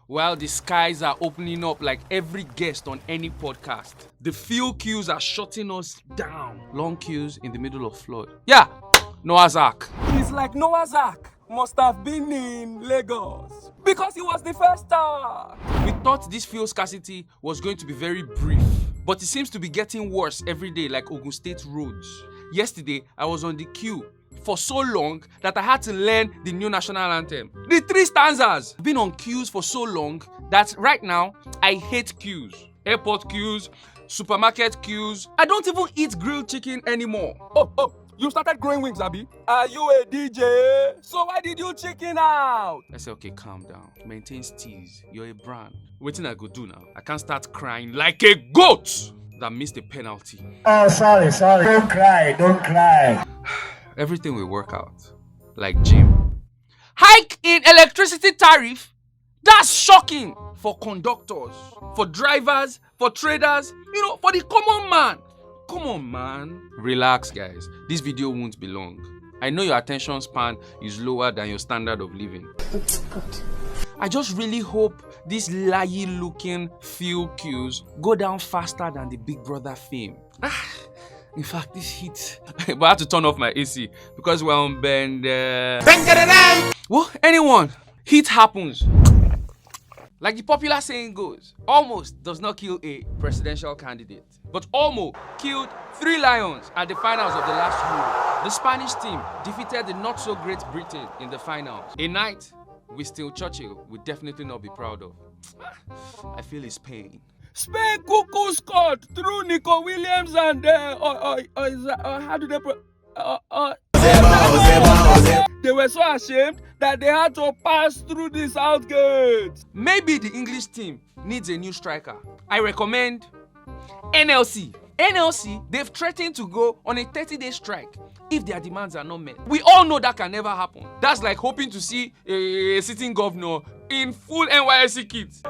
while the skies are opening up like every guest on any podcast. The few queues are shutting us down. Long queues in the middle of flood. Yeah, Noah's Ark. It's like Noah's Ark must have been in Lagos because he was the first star. We thought this fuel scarcity was going to be very brief, but it seems to be getting worse every day like Ogun State roads. Yesterday, I was on the queue for so long that I had to learn the new national anthem. The 3 stanzas. I've been on queues for so long that right now, I hate queues. Airport queues, supermarket queues. I don't even eat grilled chicken anymore. Oh, you started growing wings, Abi? Are you a DJ? So why did you chicken out? I said, okay, calm down. Maintain steez. You're a brand. Wetin I go do now? I can't start crying like a goat that missed a penalty. Oh, sorry. Don't cry. Everything will work out. Like gym. Hike in electricity tariff? That's shocking for conductors, for drivers, for traders, for the common man. Come on, man. Relax, guys. This video won't be long. I know your attention span is lower than your standard of living. It's good. I just really hope these lie-looking fuel queues go down faster than the Big Brother fame. In fact, this heat. But I had to turn off my AC because we're on bend. Well, anyone, heat happens. Like the popular saying goes, almost does not kill a presidential candidate. But Olmo killed 3 lions at the finals of the last Euro. The Spanish team defeated the not-so-great Britain in the finals. A night with still Churchill would definitely not be proud of. I feel his pain. Spain cuckoo scored through Nico Williams and how do they They were so ashamed that they had to pass through the South Gate. Maybe the English team needs a new striker. I recommend NLC. NLC, they've threatened to go on a 30-day strike if their demands are not met. We all know that can never happen. That's like hoping to see a sitting governor in full NYSC kit.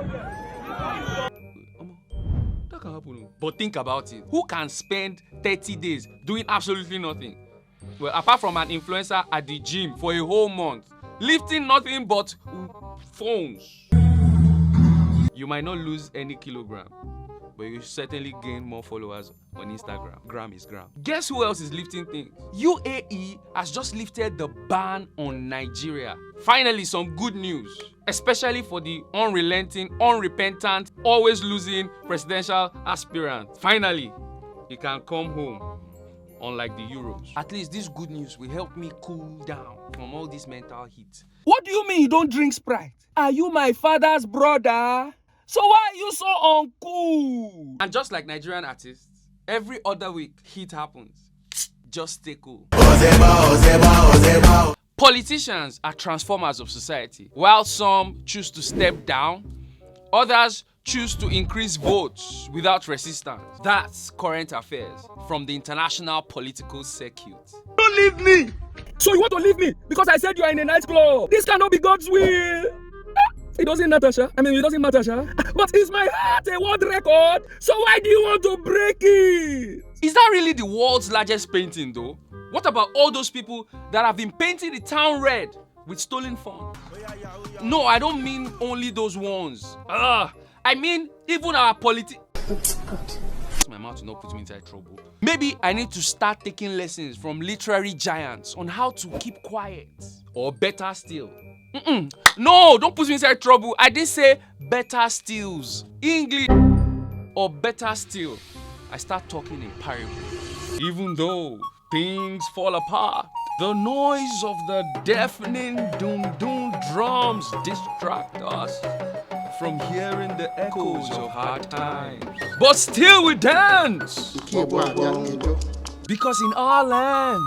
That can happen. But think about it. Who can spend 30 days doing absolutely nothing? Well, apart from an influencer at the gym for a whole month, lifting nothing but phones. You might not lose any kilogram, but you certainly gain more followers on Instagram. Gram is gram. Guess who else is lifting things? UAE has just lifted the ban on Nigeria. Finally, some good news, especially for the unrelenting, unrepentant, always losing presidential aspirant. Finally, he can come home, unlike the Euros. At least this good news will help me cool down from all this mental heat. What do you mean you don't drink Sprite? Are you my father's brother? So why are you so uncool? And just like Nigerian artists, every other week heat happens. Just stay cool. Politicians are transformers of society. While some choose to step down, others choose to increase votes without resistance. That's current affairs from the international political circuit. Don't leave me! So you want to leave me because I said you are in a nightclub? This cannot be God's will. It doesn't matter, Sha. It doesn't matter, Sha. But is my heart a world record? So why do you want to break it? Is that really the world's largest painting, though? What about all those people that have been painting the town red with stolen funds? No, I don't mean only those ones. I mean even our It's good. My mouth will not put me inside trouble. Maybe I need to start taking lessons from literary giants on how to keep quiet. Or better still. No, don't put me inside trouble. I didn't say better stills. English. Or better still, I start talking in parables. Even though things fall apart, the noise of the deafening doom drums distract us from hearing the echoes of hard times. But still we dance! Because in our land,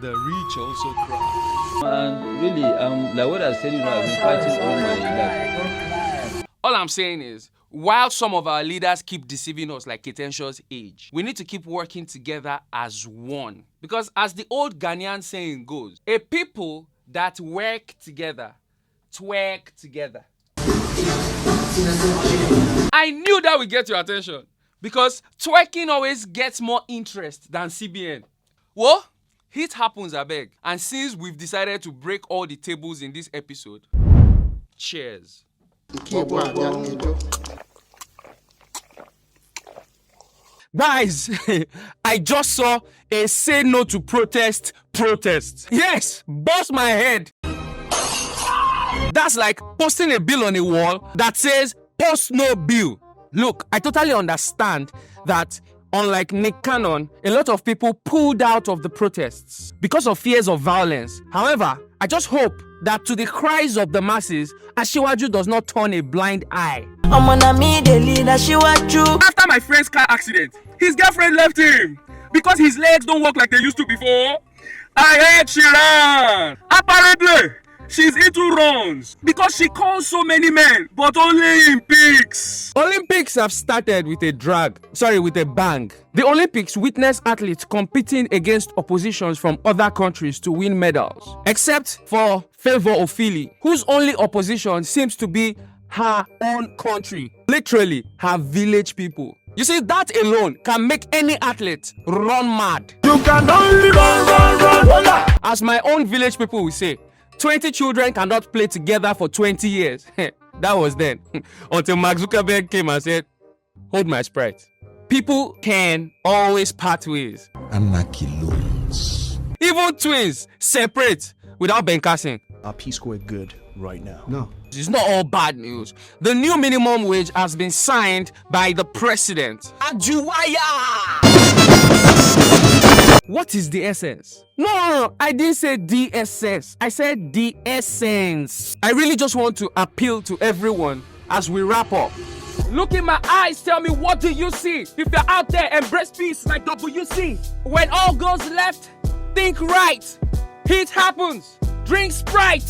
the rich also cry. And really, like what I said, I've been fighting all my life. All I'm saying is, while some of our leaders keep deceiving us like Ketensha's age, we need to keep working together as one. Because as the old Ghanaian saying goes, a people that work together, twerk together. I knew that would get your attention because twerking always gets more interest than CBN. Well, it happens, I beg. And since we've decided to break all the tables in this episode, cheers. Guys, I just saw a say no to protest. Yes, bust my head. That's like posting a bill on a wall that says post no bill. Look, I totally understand that unlike Nick Cannon, a lot of people pulled out of the protests because of fears of violence. However, I just hope that to the cries of the masses, Asiwaju does not turn a blind eye. After my friend's car accident, his girlfriend left him because his legs don't work like they used to before. I heard she ran. Apparently, she's into runs because she calls so many men, but only in pigs. Olympics have started with a bang. The Olympics witnessed athletes competing against oppositions from other countries to win medals, except for Favour Ofili, whose only opposition seems to be her own country, literally her village people. You see, that alone can make any athlete run mad. You can only run. As my own village people will say, 20 children cannot play together for 20 years. That was then. Until Mark Zuckerberg came and said, hold my Sprite. People can always part ways. Even twins separate without benkasing. Our Peace Corps good right now. No. It's not all bad news. The new minimum wage has been signed by the president. Ajuwaya! What is the essence? No, I didn't say DSS. I said the essence. I really just want to appeal to everyone as we wrap up. Look in my eyes, tell me, what do you see? If you're out there, embrace peace like WC. When all goes left, think right. Heat happens. Drink Sprite.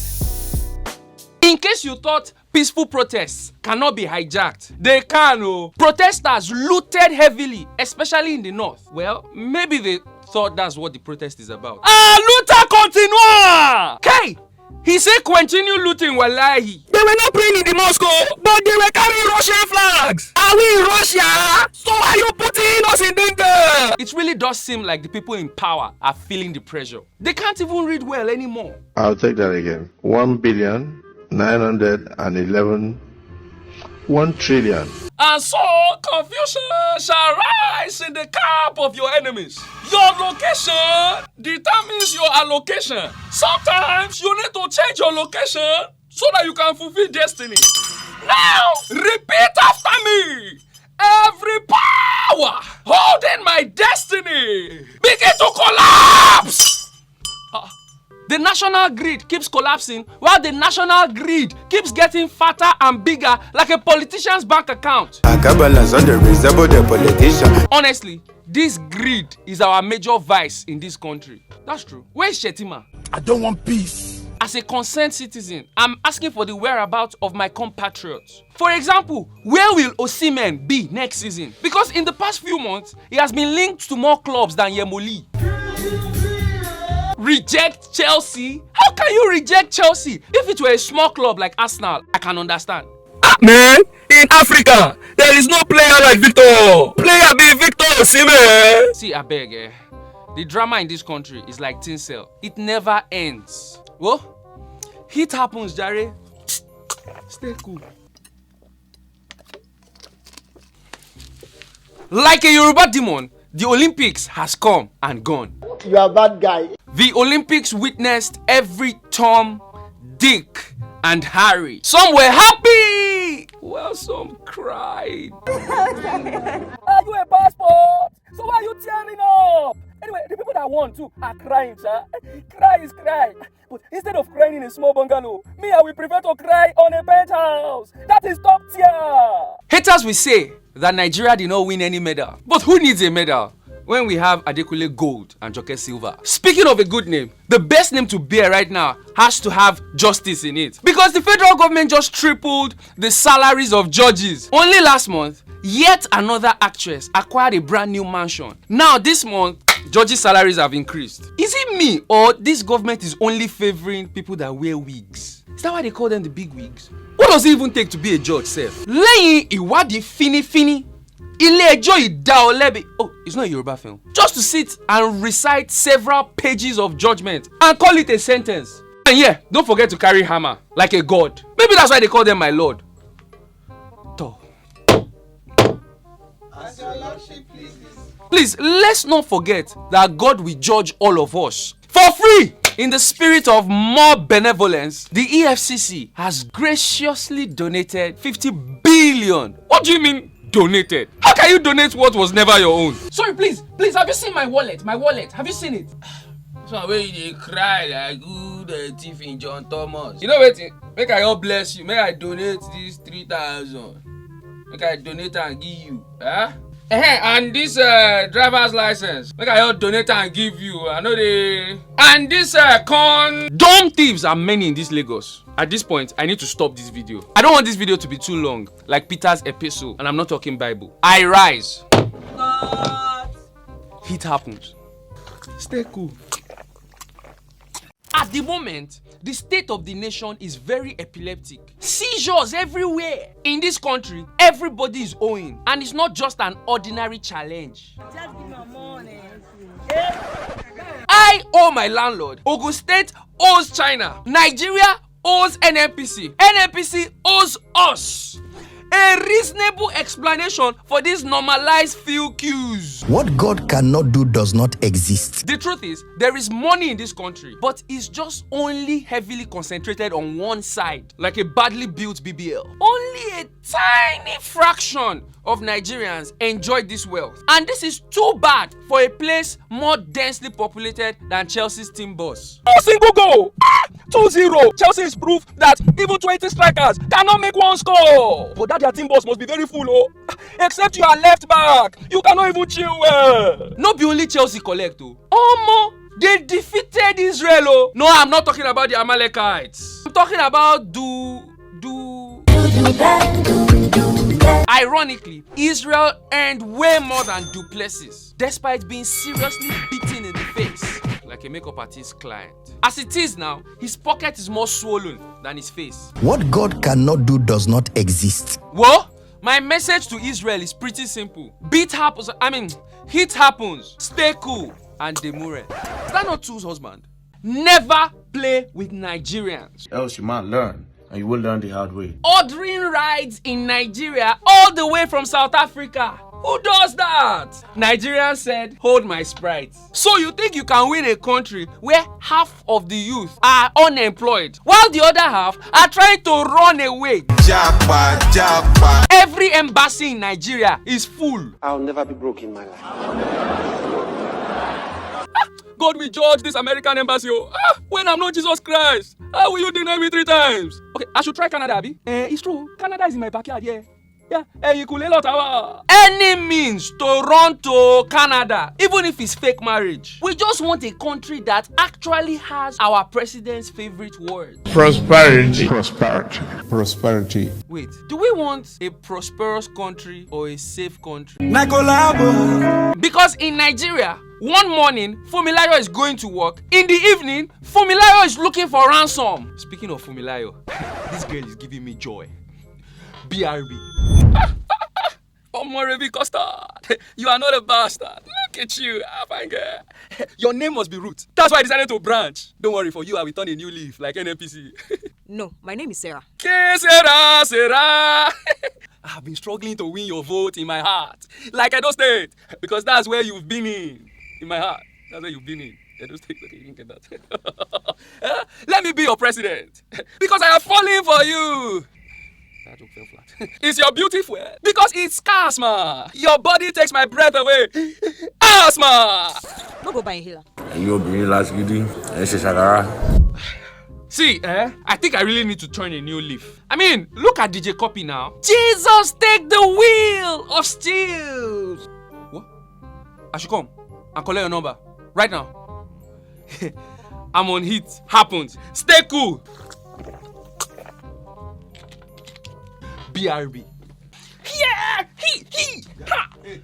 In case you thought peaceful protests cannot be hijacked, they can. Oh. Protesters looted heavily, especially in the north. Well, maybe they thought that's what the protest is about. Luta continua! Okay, he said continue looting, wallahi. They were not praying in the mosque, but they were carrying Russian flags. Are we in Russia? So are you putting us in danger? It really does seem like the people in power are feeling the pressure. They can't even read well anymore. I'll take that again. 1 trillion. And so confusion shall rise in the camp of your enemies. Your location determines your allocation. Sometimes you need to change your location so that you can fulfill destiny. Now, repeat after me. Every power holding my destiny begin to collapse. The national grid keeps collapsing while the national grid keeps getting fatter and bigger like a politician's bank account. Honestly, this grid is our major vice in this country. That's true. Where's Shetima? I don't want peace. As a concerned citizen, I'm asking for the whereabouts of my compatriots. For example, where will Osimhen be next season? Because in the past few months, he has been linked to more clubs than Yemoli. Reject Chelsea? How can you reject Chelsea? If it were a small club like Arsenal, I can understand. Man, in Africa, there is no player like Victor. Player be Victor Osimhen. See, I beg, the drama in this country is like tinsel. It never ends. Well, it happens, Jare. Stay cool. Like a Yoruba demon, the Olympics has come and gone. You are a bad guy. The Olympics witnessed every Tom, Dick, and Harry. Some were happy, while some cried. Are you a passport? So why are you tearing up? Anyway, the people that won too are crying, sir. Cry is cry. But instead of crying in a small bungalow, me, I will prefer to cry on a penthouse. That is top tier. Haters will say that Nigeria did not win any medal. But who needs a medal when we have Adekunle Gold and Joke Silver? Speaking of a good name, the best name to bear right now has to have justice in it. Because the federal government just tripled the salaries of judges. Only last month, yet another actress acquired a brand new mansion. Now this month, judges' salaries have increased. Is it me or this government is only favoring people that wear wigs? Is that why they call them the big wigs? What does it even take to be a judge, sef? Lẹ́yìn ìwádìí fínífíní, ilé-ẹjọ́ ìdá ọ lẹ́bi. Oh, it's not a Yoruba film. Just to sit and recite several pages of judgment and call it a sentence. And yeah, don't forget to carry hammer like a god. Maybe that's why they call them my lord. Tall. Please, let's not forget that God will judge all of us for free. In the spirit of more benevolence, the EFCC has graciously donated 50 billion. What do you mean donated? How can you donate what was never your own? Sorry, please, have you seen my wallet? Have you seen it? So when they cry like good thief in John Thomas. You know what? Make I God bless you. Make I donate this 3,000. Make I donate and give you. Huh? And this driver's license, make I donate and give you. I know they. And this dumb thieves are many in this Lagos. At this point, I need to stop this video. I don't want this video to be too long, like Peter's epistle, and I'm not talking Bible. I rise. God. It happens. Stay cool. At the moment, the state of the nation is very epileptic. Seizures everywhere. In this country, everybody is owing. And it's not just an ordinary challenge. Just give me money. I owe my landlord. Ogun State owes China. Nigeria owes NNPC. NNPC owes us. A reasonable explanation for these normalized fuel queues. What God cannot do does not exist. The truth is, there is money in this country, but it's just only heavily concentrated on one side, like a badly built BBL. Only a tiny fraction of Nigerians enjoy this wealth. And this is too bad for a place more densely populated than Chelsea's team boss. A single goal! 2-0. Chelsea is proof that even 20 strikers cannot make one score. But that their team boss must be very full, oh. Except you are left back. You cannot even chill well. Not be only Chelsea collect, oh. They defeated Israel, oh. No, I'm not talking about the Amalekites. I'm talking about Ironically, Israel earned way more than Duplessis, despite being seriously beaten in the face like a makeup artist client. As it is now, his pocket is more swollen than his face. What God cannot do does not exist. Well, my message to Israel is pretty simple. Hit happens, stay cool, and demure. Is that not Tu's husband? Never play with Nigerians. Else you might learn, and you will learn the hard way. Ordering rides in Nigeria all the way from South Africa. Who does that? Nigerians said, hold my Sprite. So you think you can win a country where half of the youth are unemployed, while the other half are trying to run away? Japa. Every embassy in Nigeria is full. I'll never be broke in my life. God will judge this American embassy. When I'm not Jesus Christ, how will you deny me 3 times? Okay, I should try Canada, Abi. It's true. Canada is in my backyard, yeah. Any means to run to Canada, even if it's fake marriage. We just want a country that actually has our president's favorite word. Prosperity. Wait, do we want a prosperous country or a safe country? Because in Nigeria, one morning, Fumilayo is going to work. In the evening, Fumilayo is looking for ransom. Speaking of Fumilayo, this girl is giving me joy. BRB. Omorebi Custard, you are not a bastard. Look at you, fine girl. Your name must be Ruth. That's why I decided to branch. Don't worry, for you, I will turn a new leaf like NNPC. No, my name is Sarah. Que Sarah, Sarah. I have been struggling to win your vote in my heart, like Edo State, because that's where you've been in my heart. That's where you've been in. Edo State, okay, you didn't get that. Let me be your president, because I am falling for you. That joke fell flat. It's your beautiful, because it's asthma. Your body takes my breath away. Asthma. No go buy inhaler. And you'll be last giddy. See, I think I really need to turn a new leaf. I mean, look at DJ Copy now. Jesus, take the wheel of steel. What? I should come and collect your number right now. I'm on heat. Happens. Stay cool. BRB. Yeah! Ha! Hey,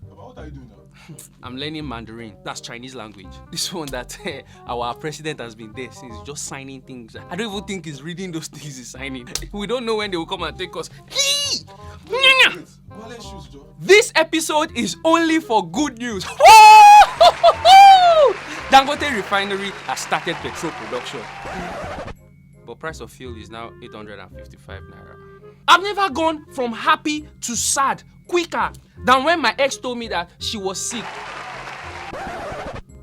what are you doing now? I'm learning Mandarin. That's Chinese language. This one that our president has been there since, just signing things. I don't even think he's reading those things he's signing. We don't know when they will come and take us. This episode is only for good news. Dangote Refinery has started petrol production. But price of fuel is now 855 naira. I've never gone from happy to sad quicker than when my ex told me that she was sick.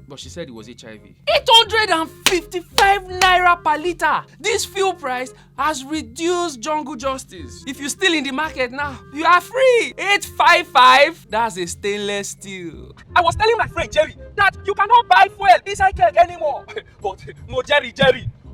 But she said it was HIV. 855 naira per liter. This fuel price has reduced jungle justice. If you're still in the market now, you are free. 855. That's a stainless steel. I was telling my friend Jerry that you cannot buy fuel inside keg anymore. But no, Jerry.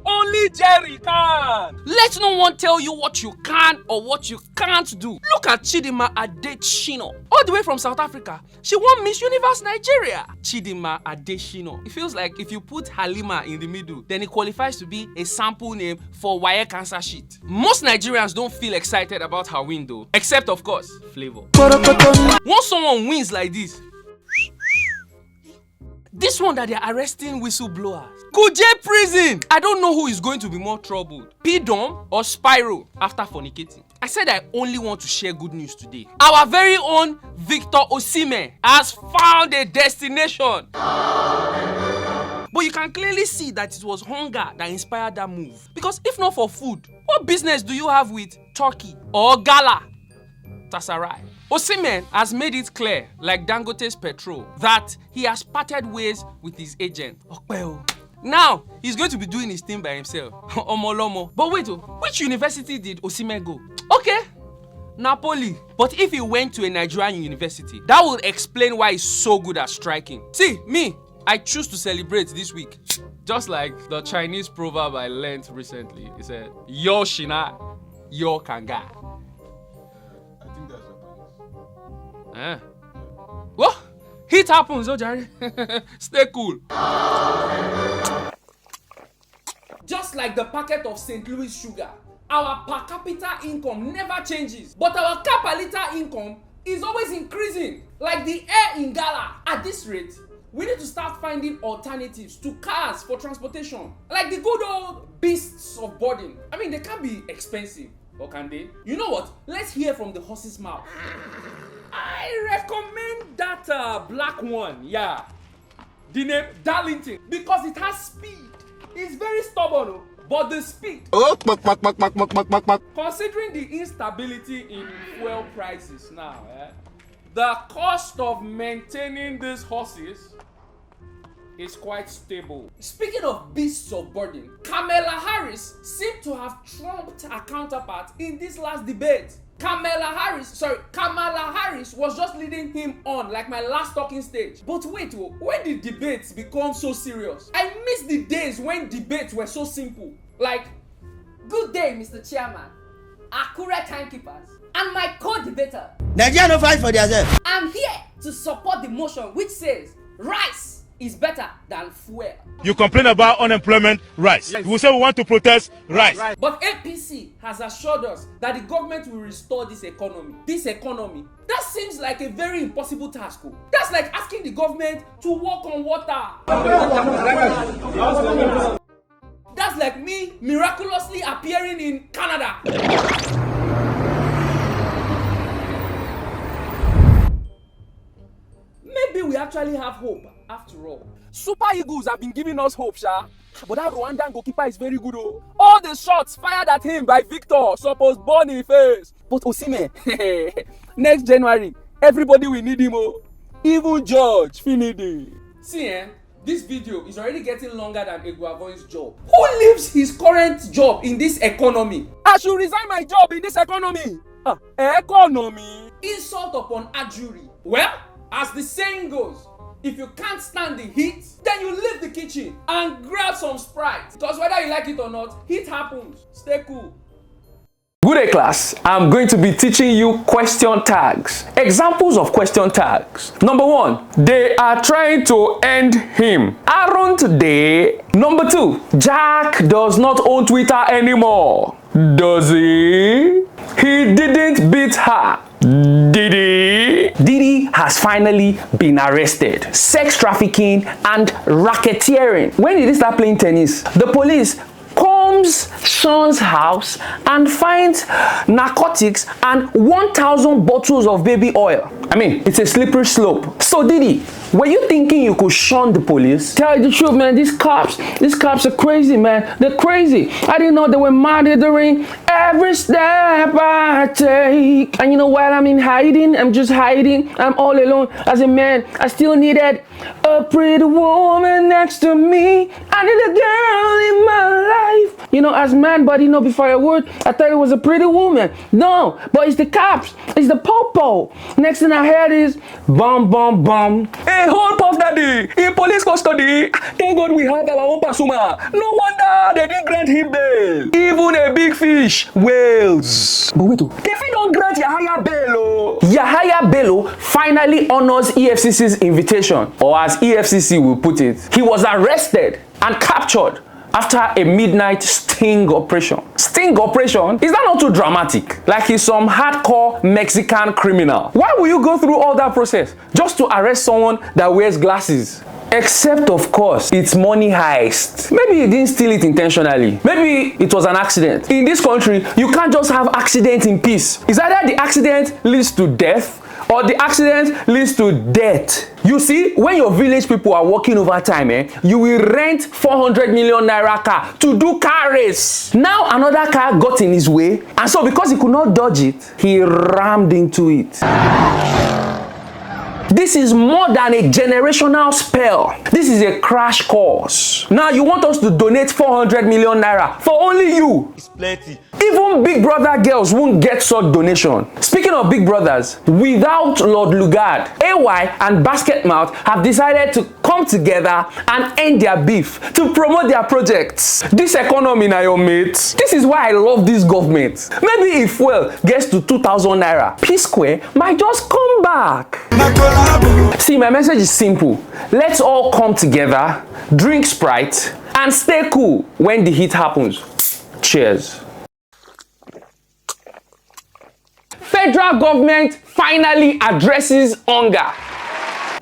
Only Jerry can. Let no one tell you what you can or what you can't do. Look at Chidinma Adeshino. All the way from South Africa. She won Miss Universe Nigeria. Chidinma Adeshino. It feels like if you put Halima in the middle, then it qualifies to be a sample name for wire cancer shit. Most Nigerians don't feel excited about her win though. Except of course, Flavor. Once someone wins like this one that they're arresting whistleblowers. Kuje prison! I don't know who is going to be more troubled. P-Dom or Spyro after fornicating. I said I only want to share good news today. Our very own Victor Osimhen has found a destination. But you can clearly see that it was hunger that inspired that move. Because if not for food, what business do you have with Turkey or Gala? Tasarai. Osimhen has made it clear, like Dangote's petrol, that he has parted ways with his agent. Now, he's going to be doing his thing by himself. Omolomo. But wait, which university did Osimhen go? Okay, Napoli. But if he went to a Nigerian university, that would explain why he's so good at striking. See, me, I choose to celebrate this week. Just like the Chinese proverb I learned recently. It said, Yo Shina, Yo Kanga. What? Hit happens, oh Jerry. Stay cool. Just like the packet of St. Louis sugar, our per capita income never changes, but our per liter income is always increasing, like the air in Gala. At this rate, we need to start finding alternatives to cars for transportation, like the good old beasts of burden. I mean, they can't be expensive, or can they? You know what? Let's hear from the horse's mouth. I recommend that black one, yeah. The name Darlington, because it has speed. It's very stubborn, but the speed. Considering the instability in fuel prices now, the cost of maintaining these horses is quite stable. Speaking of beasts of burden, Kamala Harris seemed to have trumped her counterpart in this last debate. Kamala Harris was just leading him on like my last talking stage. But wait, when did debates become so serious? I miss the days when debates were so simple. Like, Good day, Mr. Chairman, accurate timekeepers, and my co-debater. Nigeria no fight for themselves. I'm here to support the motion which says rice is better than fuel. You complain about unemployment, rice. Yes. We say we want to protest rice. But APC has assured us that the government will restore this economy. That seems like a very impossible task. That's like asking the government to walk on water. That's like me miraculously appearing in Canada. Maybe we actually have hope after all. Super Eagles have been giving us hope, sha. But that Rwandan goalkeeper is very good, oh. All the shots fired at him by Victor supposed burn in face. But Osimhen, next January, everybody will need him, oh. Even George, Finidi. See, this video is already getting longer than Eguavoin's job. Who leaves his current job in this economy? I should resign my job in this economy. Economy. Insult upon adjury. Well, as the saying goes, if you can't stand the heat, then you leave the kitchen and grab some Sprite. Because whether you like it or not, heat happens. Stay cool. Good day, class. I'm going to be teaching you question tags. Examples of question tags. Number 1, they are trying to end him. Aren't they? Number 2, Jack does not own Twitter anymore. Does he? He didn't beat her. Did he? Diddy has finally been arrested. Sex trafficking and racketeering. When did he start playing tennis? The police bombs son's house and finds narcotics and 1,000 bottles of baby oil. I mean, it's a slippery slope. So Diddy, were you thinking you could shun the police? Tell you the truth, man, these cops are crazy, man. They're crazy. I didn't know they were monitoring every step I take. And you know what? I'm in hiding. I'm just hiding. I'm all alone. As a man, I still needed a pretty woman next to me. I need a girl in my life. You know, as man, buddy, you know, before I would, I thought it was a pretty woman. No, but it's the cops. It's the popo. Next thing I heard is bum, bum, bum. Hey, hold Puff Daddy in police custody. Thank God we have our own Pasuma. No wonder they didn't grant him bail. Even a big fish, whales. But wait, they don't grant Yahaya Bello. Yahaya Bello finally honors EFCC's invitation, or as EFCC will put it, he was arrested and captured after a midnight sting operation. Sting operation? Is that not too dramatic? Like he's some hardcore Mexican criminal. Why will you go through all that process just to arrest someone that wears glasses? Except, of course, it's money heist. Maybe he didn't steal it intentionally. Maybe it was an accident. In this country, you can't just have accidents in peace. It's either the accident leads to death or the accident leads to death. You see, when your village people are working overtime, you will rent 400 million naira car to do car race. Now another car got in his way, and so because he could not dodge it, he rammed into it. This is more than a generational spell. This is a crash course. Now you want us to donate 400 million naira for only you. It's plenty. Even Big Brother girls won't get such donation. Speaking of Big Brothers, without Lord Lugard, AY and Basketmouth have decided to come together and end their beef to promote their projects. This economy na your mates. This is why I love this government. Maybe if fuel gets to 2,000 naira, P Square might just come back. See, my message is simple. Let's all come together, drink Sprite, and stay cool when the heat happens. Cheers. Federal government finally addresses hunger.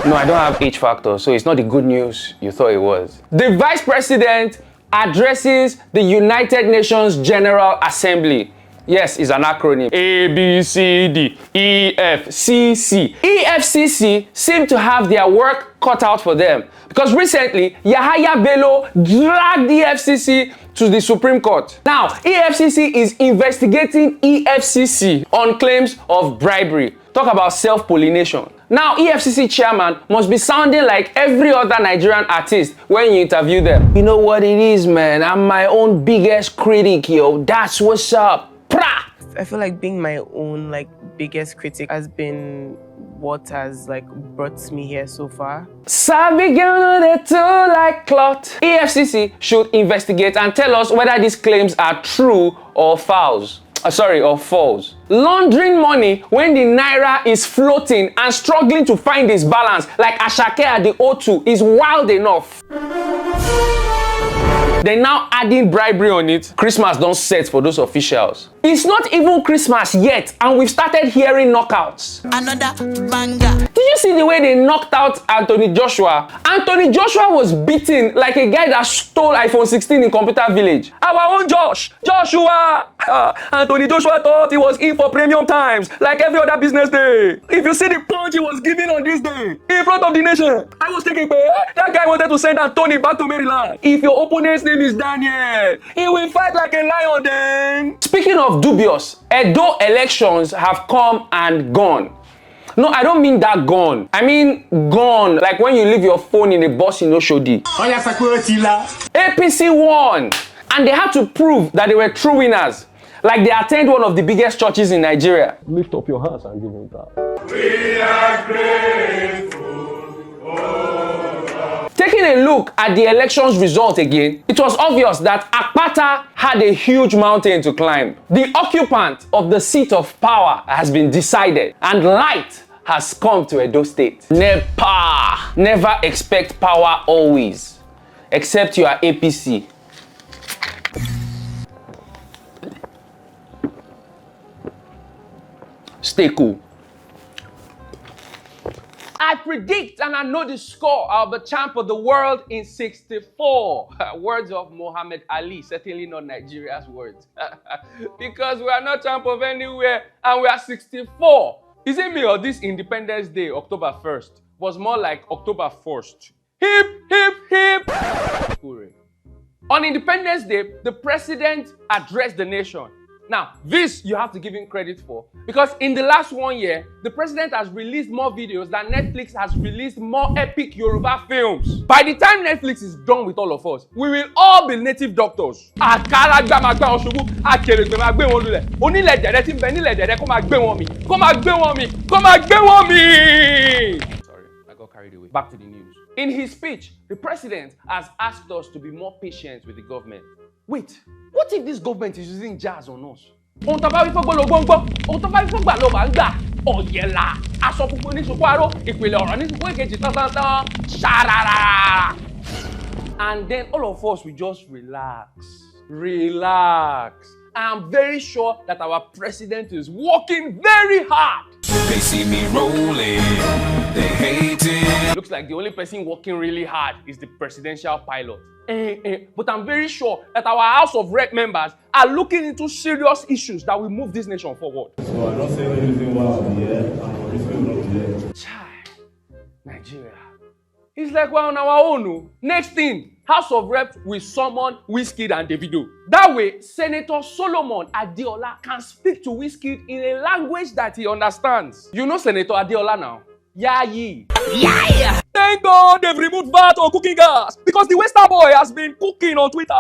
No, I don't have H factor, so it's not the good news you thought it was. The Vice President addresses the United Nations General Assembly. Yes, it's an acronym. A, B, C, D, E, F, C, C. EFCC seem to have their work cut out for them because recently, Yahaya Bello dragged the EFCC to the Supreme Court. Now, EFCC is investigating EFCC on claims of bribery. Talk about self-pollination. Now, EFCC chairman must be sounding like every other Nigerian artist when you interview them. You know what it is, man? I'm my own biggest critic, yo. That's what's up. Pra! I feel like being my own biggest critic has been what has brought me here so far. Sabi girl they too like cloth. EFCC should investigate and tell us whether these claims are true or false. Or false. Laundering money when the naira is floating and struggling to find its balance like Ashake at the O2 is wild enough. They're now adding bribery on it. Christmas don't set for those officials. It's not even Christmas yet, and we've started hearing knockouts. Another banger. Did you see the way they knocked out Anthony Joshua? Anthony Joshua was beaten like a guy that stole iPhone 16 in Computer Village. Our own Joshua! Anthony Joshua thought he was in for premium times, like every other business day. If you see the punch he was giving on this day, in front of the nation, I was thinking, that guy wanted to send Anthony back to Maryland. If your opponent's name is Daniel, he will fight like a lion then. Speaking of dubious, Edo elections have come and gone. No, I don't mean that gone. I mean gone, like when you leave your phone in a bus in Oshodi. APC won, and they had to prove that they were true winners. Like they attend one of the biggest churches in Nigeria. Lift up your hands and give him that. We are grateful. Oh, taking a look at the elections result again, it was obvious that Akpata had a huge mountain to climb. The occupant of the seat of power has been decided, and light has come to Edo State. Never expect power always, except you are APC. Stay cool. I predict and I know the score. I'll be champ of the world in 64. Words of Muhammad Ali, certainly not Nigeria's words. Because we are not champ of anywhere and we are 64. Is it me or this Independence Day, October 1st, was more like October 1st? Hip, hip, hip! Hooray. On Independence Day, the president addressed the nation. Now, this you have to give him credit for, because in the last 1 year, the president has released more videos than Netflix has released more epic Yoruba films. By the time Netflix is done with all of us, we will all be native doctors. Sorry, I got carried away. Back to the news. In his speech, the president has asked us to be more patient with the government. Wait, what if this government is using jazz on us? And then all of us will just relax. I'm very sure that our president is working very hard. They see me rolling, they hate it. Looks like the only person working really hard is the presidential pilot. But I'm very sure that our House of Rep members are looking into serious issues that will move this nation forward. So I don't say anything about the Chai, Nigeria. It's like we're on our own. Next thing, House of Reps will summon Wizkid and Davido. That way, Senator Solomon Adeola can speak to Wizkid in a language that he understands. You know Senator Adeola now? Yeah. Thank God they've removed VAT on cooking gas because the Western boy has been cooking on Twitter.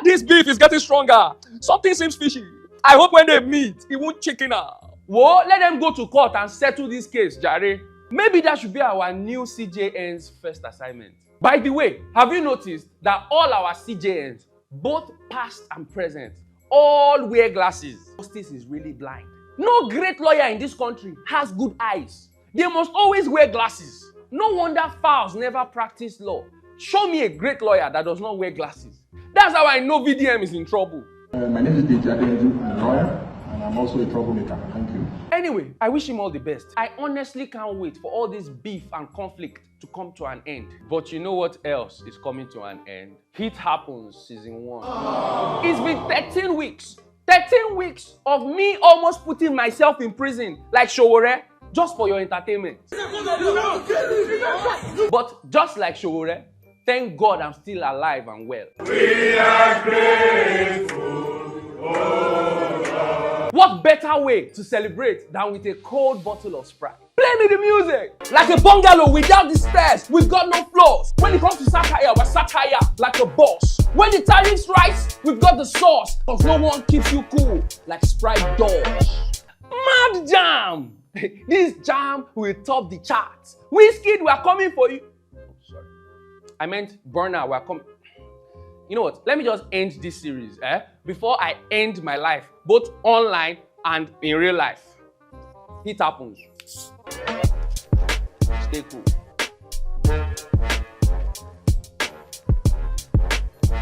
This beef is getting stronger. Something seems fishy. I hope when they meet, he won't chicken out. Whoa, let them go to court and settle this case, Jare. Maybe that should be our new CJN's first assignment. By the way, have you noticed that all our CJNs, both past and present, all wear glasses? Justice is really blind. No great lawyer in this country has good eyes. They must always wear glasses. No wonder fouls never practice law. Show me a great lawyer that does not wear glasses. That's how I know VDM is in trouble. My name is DJ Adeyanju. I'm a lawyer and I'm also a troublemaker. Thank you. Anyway, I wish him all the best. I honestly can't wait for all this beef and conflict to come to an end. But you know what else is coming to an end? It Happens Season 1. It's been 13 weeks. 13 weeks of me almost putting myself in prison like Showore, just for your entertainment. But just like Showore, thank God I'm still alive and well. We are grateful. What better way to celebrate than with a cold bottle of Sprite? Play me the music! Like a bungalow without the stairs, we've got no floors. When it comes to satire, we're satire like a boss. When the tariffs rise, we've got the sauce. Cause no one keeps you cool like Sprite does. Mad jam! This jam will top the charts. Wizkid, we're coming for you. Oh, sorry. I meant Burner, we're coming. You know what? Let me just end this series before I end my life, both online and in real life. It happens. Stay cool.